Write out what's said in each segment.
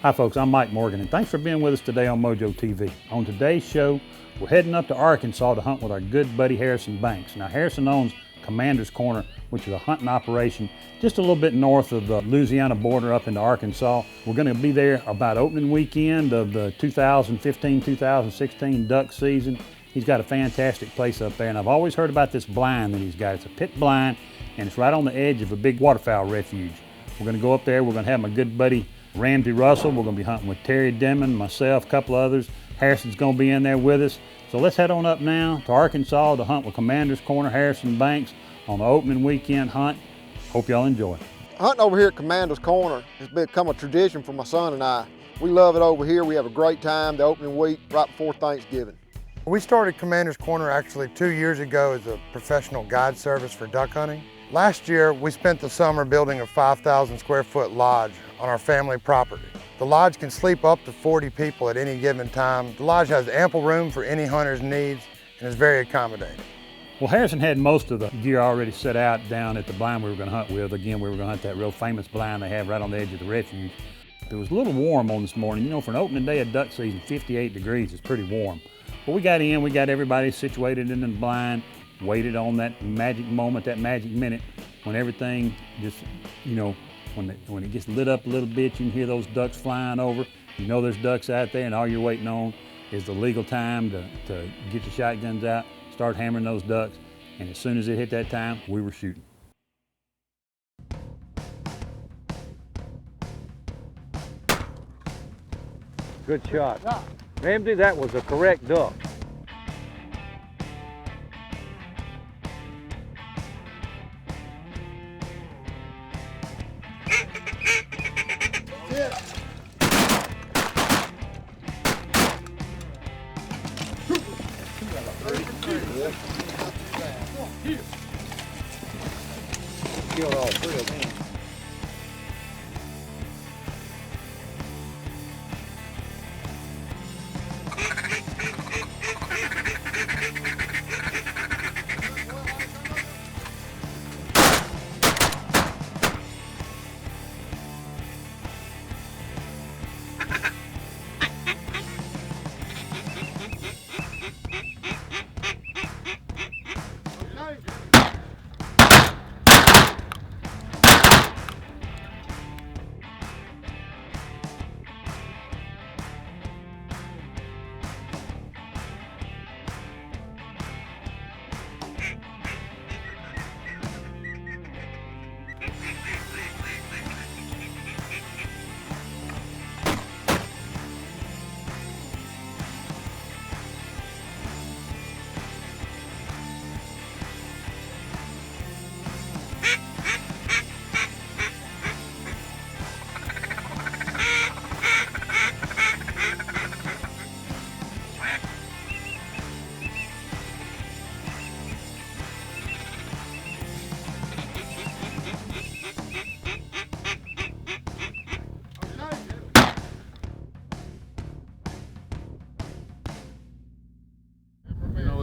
Hi folks, I'm Mike Morgan and thanks for being with us today on Mojo TV. On today's show, we're heading up to Arkansas to hunt with our good buddy Harrison Banks. Now Harrison owns Commander's Corner, which is a hunting operation just a little bit north of the Louisiana border up into Arkansas. We're going to be there about opening weekend of the 2015-2016 duck season. He's got a fantastic place up there, and I've always heard about this blind that he's got. It's a pit blind, and it's right on the edge of a big waterfowl refuge. We're going to go up there. We're going to have my good buddy Ramsey Russell. We're going to be hunting with Terry Denman, myself, a couple others. Harrison's going to be in there with us. So let's head on up now to Arkansas to hunt with Commander's Corner, Harrison Banks, on the opening weekend hunt. Hope y'all enjoy. Hunting over here at Commander's Corner has become a tradition for my son and I. We love it over here. We have a great time the opening week right before Thanksgiving. We started Commander's Corner actually 2 years ago as a professional guide service for duck hunting. Last year, we spent the summer building a 5,000 square foot lodge on our family property. The lodge can sleep up to 40 people at any given time. The lodge has ample room for any hunter's needs and is very accommodating. Well, Harrison had most of the gear already set out down at the blind we were going to hunt with. Again, we were going to hunt that real famous blind they have right on the edge of the refuge. It was a little warm on this morning. You know, for an opening day of duck season, 58 degrees is pretty warm. But we got in, we got everybody situated in the blind, waited on that magic moment, that magic minute, when everything just, you know, when it gets lit up a little bit, you can hear those ducks flying over. You know there's ducks out there, and all you're waiting on is the legal time to get your shotguns out, start hammering those ducks, and as soon as it hit that time, we were shooting. Good shot. Ramsey, that was a correct duck. Killed all three of them.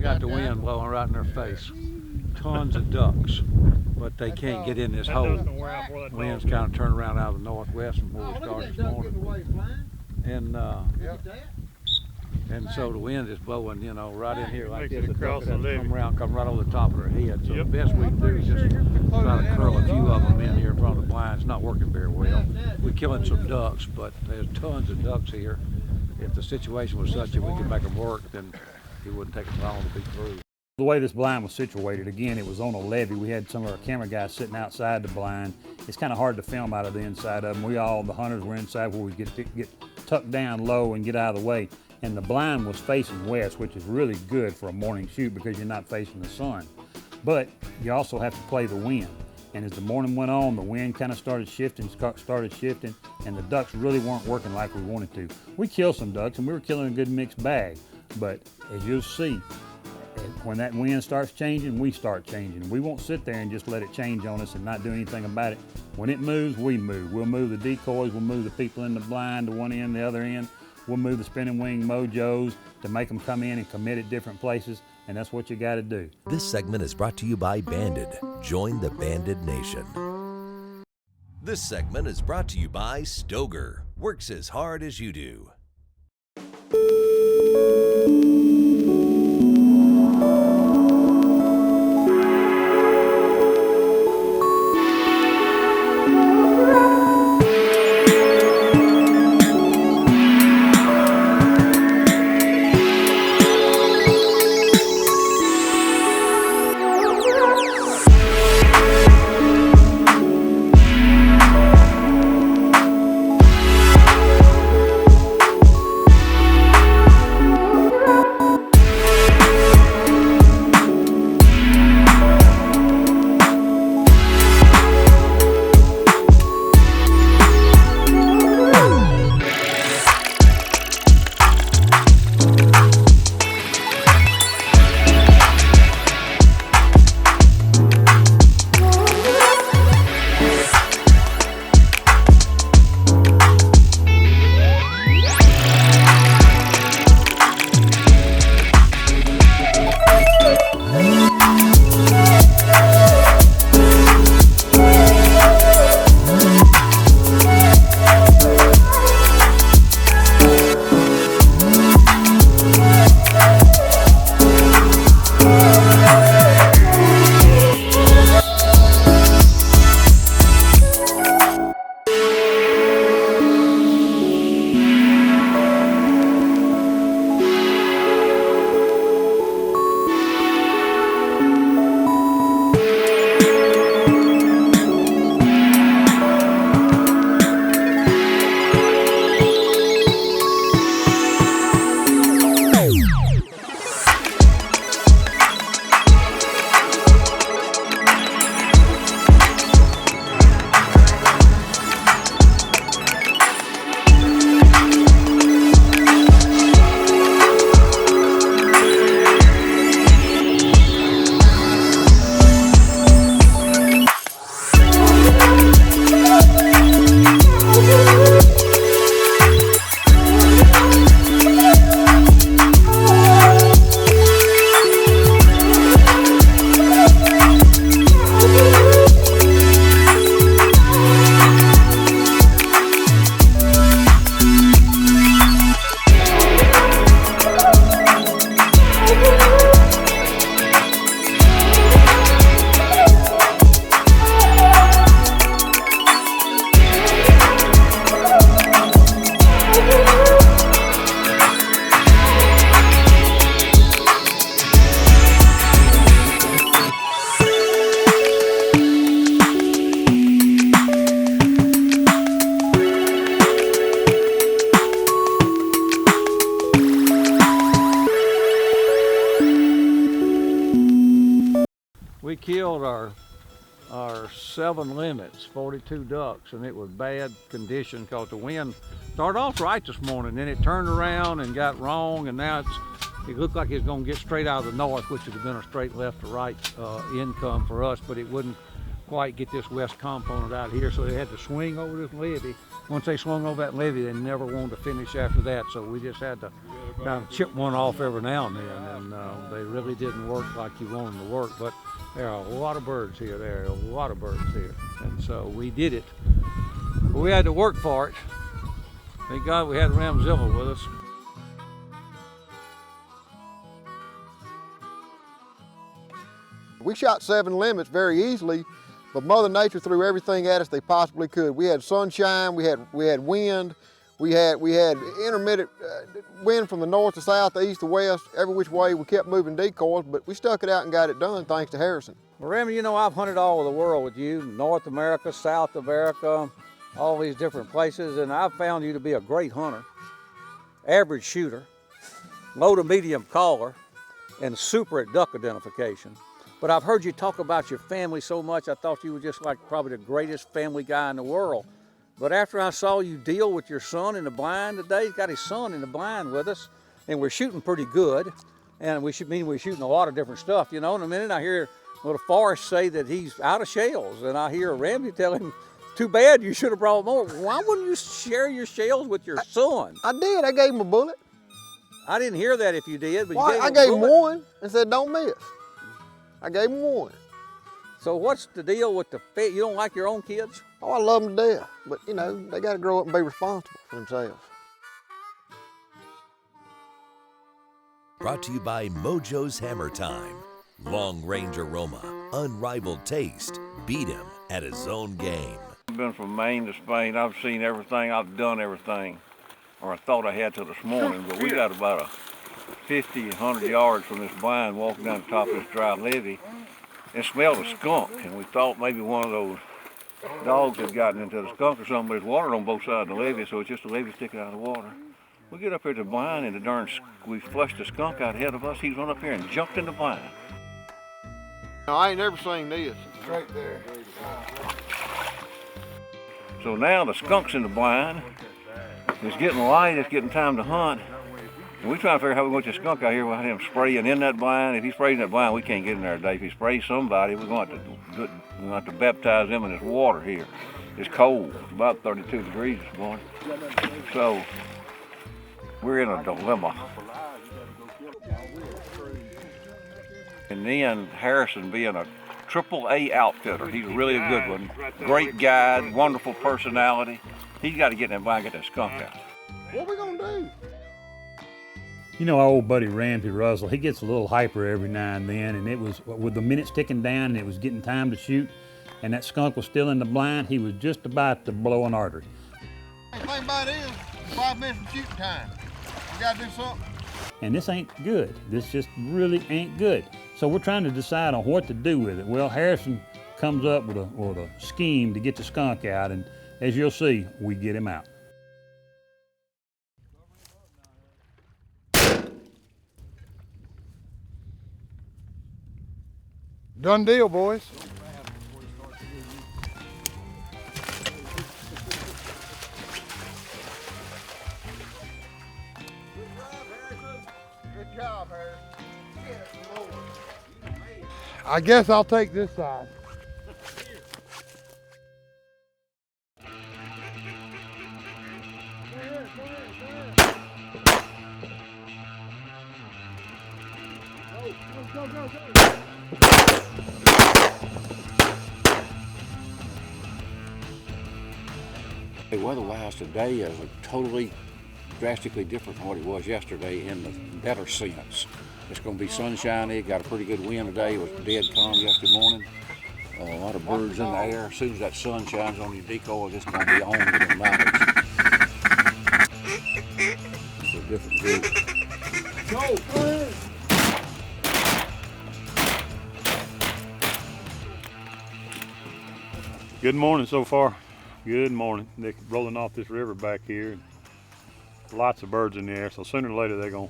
Got the wind blowing right in their face. Tons of ducks, but they can't get in this hole. Wind's kind of turned around out of the northwest from where we started this morning. And so the wind is blowing, you know, right in here like this. The duck come right over the top of their head. So the best we can do is just try to curl a few of them in here in front of the blind. It's not working very well. We're killing some ducks, but there's tons of ducks here. If the situation was such that we could make them work, then it wouldn't take us long to be through. The way this blind was situated, again, it was on a levee. We had some of our camera guys sitting outside the blind. It's kind of hard to film out of the inside of them. The hunters were inside where we get tucked down low and get out of the way. And the blind was facing west, which is really good for a morning shoot because you're not facing the sun. But you also have to play the wind. And as the morning went on, the wind kind of started shifting, and the ducks really weren't working like we wanted to. We killed some ducks, and we were killing a good mixed bag. But as you'll see, when that wind starts changing, we start changing. We won't sit there and just let it change on us and not do anything about it. When it moves, we move. We'll move the decoys, we'll move the people in the blind to one end, the other end. We'll move the spinning wing mojos to make them come in and commit at different places, and that's what you got to do. This segment is brought to you by Banded. Join the Banded Nation. This segment is brought to you by Stoger. works as hard as you do. We killed our 7 limits, 42 ducks, and it was bad condition because the wind started off right this morning, then it turned around and got wrong, and now it looked like it's going to get straight out of the north, which would have been a straight left to right income for us, but it wouldn't quite get this west component out here, so they had to swing over this levee. Once they swung over that levee, they never wanted to finish after that, so we just had to kind of chip one off every now and then, and they really didn't work like you wanted them to work, but there are a lot of birds here, and so we did it. But we had to work for it. Thank God we had Ramzilla with us. We shot 7 limits very easily, but Mother Nature threw everything at us they possibly could. We had sunshine, we had wind, we had intermittent wind from the north to south, the east to west, every which way. We kept moving decoys, but we stuck it out and got it done thanks to Harrison. Well, Remy, you know, I've hunted all over the world with you, North America, South America, all these different places, and I've found you to be a great hunter, average shooter, low to medium caller, and super at duck identification. But I've heard you talk about your family so much, I thought you were just like probably the greatest family guy in the world. But after I saw you deal with your son in the blind today, he's got his son in the blind with us, and we're shooting pretty good. And we're shooting a lot of different stuff, you know. In a minute I hear the forest say that he's out of shells, and I hear Ramsey tell him, too bad, you should have brought more. Why wouldn't you share your shells with your son? I did, I gave him a bullet. I didn't hear that if you did, but Well, you I gave him one and said, don't miss. I gave him one. So what's the deal with the you don't like your own kids? Oh, I love them to death, but you know, they got to grow up and be responsible for themselves. Brought to you by Mojo's Hammer Time. Long range aroma, unrivaled taste. Beat him at his own game. I've been from Maine to Spain. I've seen everything. I've done everything, or I thought I had till this morning. But we got about 50, 100 yards from this blind, walking down the top of this dry levee, and smelled a skunk. And we thought maybe one of those dogs had gotten into the skunk or something. But there's water on both sides of the levee, so it's just a levee sticking out of the water. We get up here to the blind, and we flushed the skunk out ahead of us. He's run up here and jumped in the blind. Now, I ain't never seen this. It's right there. So now the skunk's in the blind. It's getting light. It's getting time to hunt. And we trying to figure out how we get the skunk out here without him spraying in that blind. If he sprays in that blind, we can't get in there today. If he sprays somebody, we're going to have to baptize them in this water here. It's cold. It's about 32 degrees this morning. So we're in a dilemma. And then Harrison, being a AAA outfitter, he's really a good one. Great guide, wonderful personality. He's got to get in that blind and get that skunk out. What we gonna do? You know, our old buddy Ramsey Russell, he gets a little hyper every now and then, and it was with the minutes ticking down and it was getting time to shoot, and that skunk was still in the blind, he was just about to blow an artery. The thing about it is, 5 minutes from shooting time. We gotta do something. And this ain't good. This just really ain't good. So we're trying to decide on what to do with it. Well, Harrison comes up with a scheme to get the skunk out, and as you'll see, we get him out. Done deal, boys. Good job, Harry. I guess I'll take this side. Weather-wise today is totally drastically different from what it was yesterday in the better sense. It's going to be sunshiny, got a pretty good wind today. It was dead calm yesterday morning. A lot of birds in the air. As soon as that sun shines on your decoy, it's going to be on within miles. It's a different group. Good morning so far. Good morning. They're rolling off this river back here. Lots of birds in the air, so sooner or later they're gonna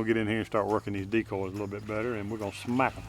get in here and start working these decoys a little bit better, and we're gonna smack them.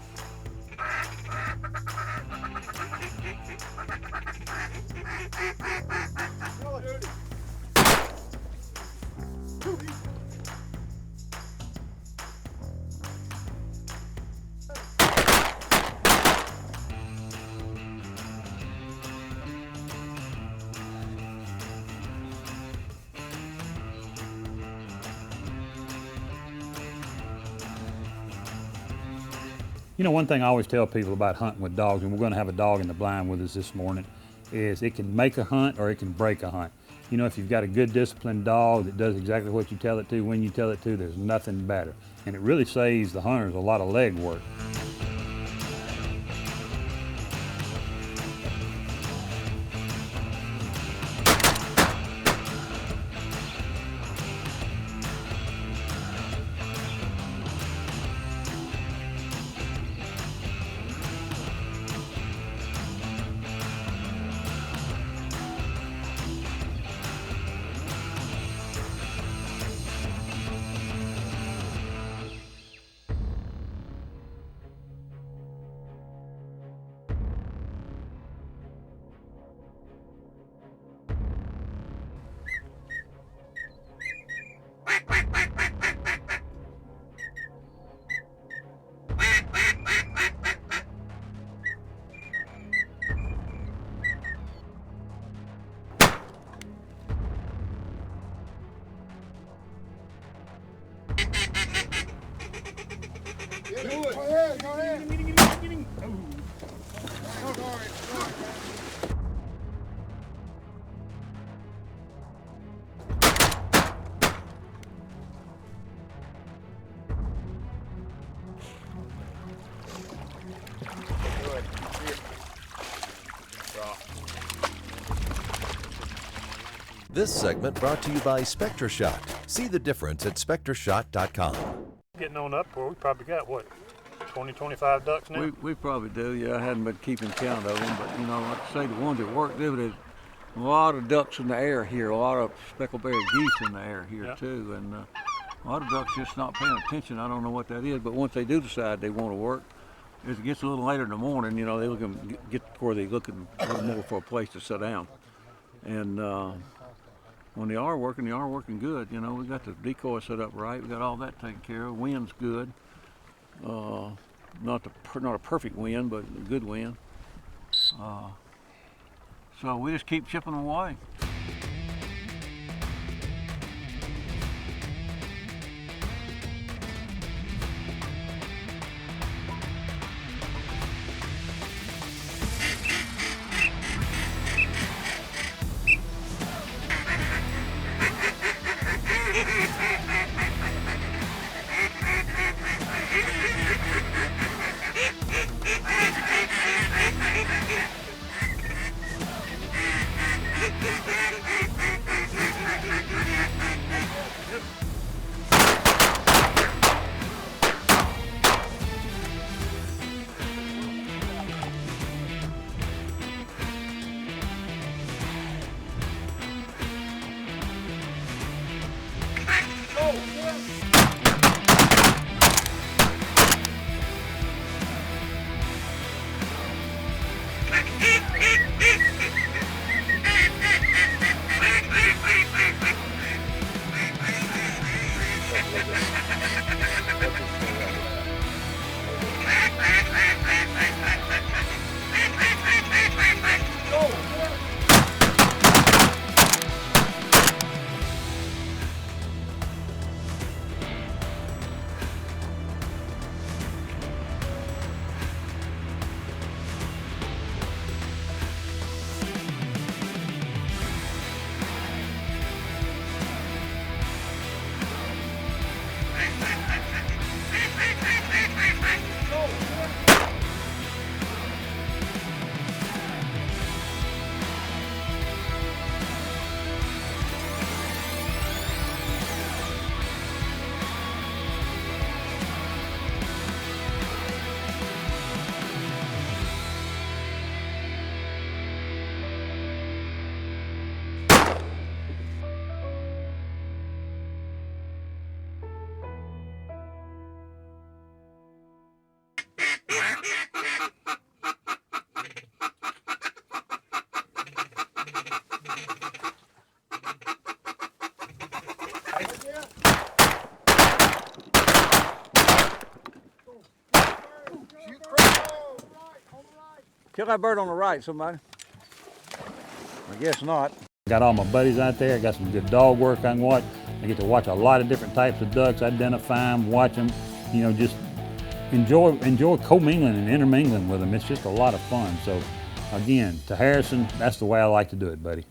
You know, one thing I always tell people about hunting with dogs, and we're going to have a dog in the blind with us this morning, is it can make a hunt or it can break a hunt. You know, if you've got a good disciplined dog that does exactly what you tell it to, when you tell it to, there's nothing better. And it really saves the hunters a lot of leg work. Go ahead. Go ahead. This segment brought to you by SpectraShot. See the difference at SpectraShot.com. Getting on up where we probably got, what, 20, 25 ducks now? We probably do, yeah. I hadn't been keeping count of them, but, you know, like I say, the ones that work, there's a lot of ducks in the air here, a lot of speckled-bellied geese in the air here, Yep. too. And a lot of ducks just not paying attention. I don't know what that is, but once they do decide they want to work, as it gets a little later in the morning, you know, they get where they're looking a little more for a place to sit down. And when they are working good. You know, we got the decoy set up right. We got all that taken care of. Wind's good. Not a perfect wind, but a good wind. So we just keep chipping away. Kill that bird on the right, somebody. I guess not. Got all my buddies out there. I got some good dog work I can watch. I get to watch a lot of different types of ducks, identify them, watch them, you know, just enjoy commingling and intermingling with them. It's just a lot of fun. So again, to Harrison, that's the way I like to do it, buddy.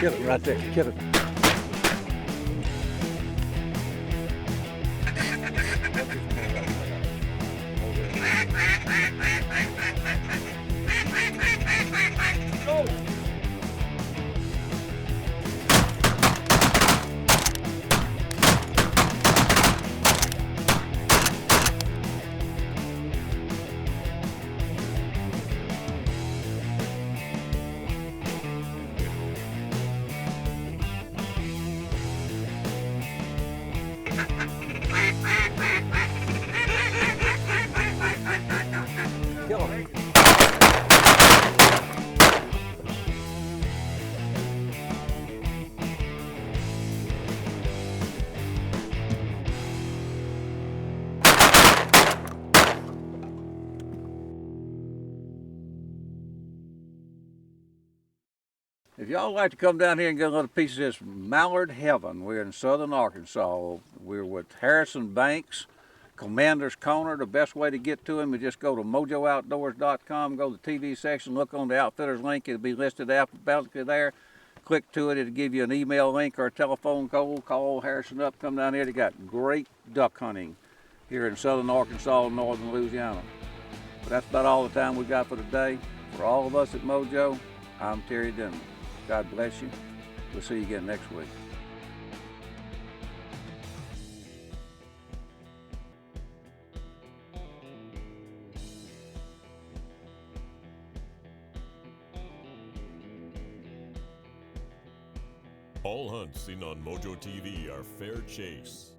Kill it right there, kill it. y'all like to come down here and get a little piece of this mallard heaven, we're in southern Arkansas. We're with Harrison Banks, Commander's Corner. The best way to get to him is just go to mojooutdoors.com, go to the TV section, look on the Outfitters link. It'll be listed alphabetically there. Click to it, it'll give you an email link or a telephone call. Call Harrison up, come down here. They got great duck hunting here in southern Arkansas and northern Louisiana. But that's about all the time we got for today. For all of us at Mojo, I'm Terry Denman. God bless you. We'll see you again next week. All hunts seen on Mojo TV are fair chase.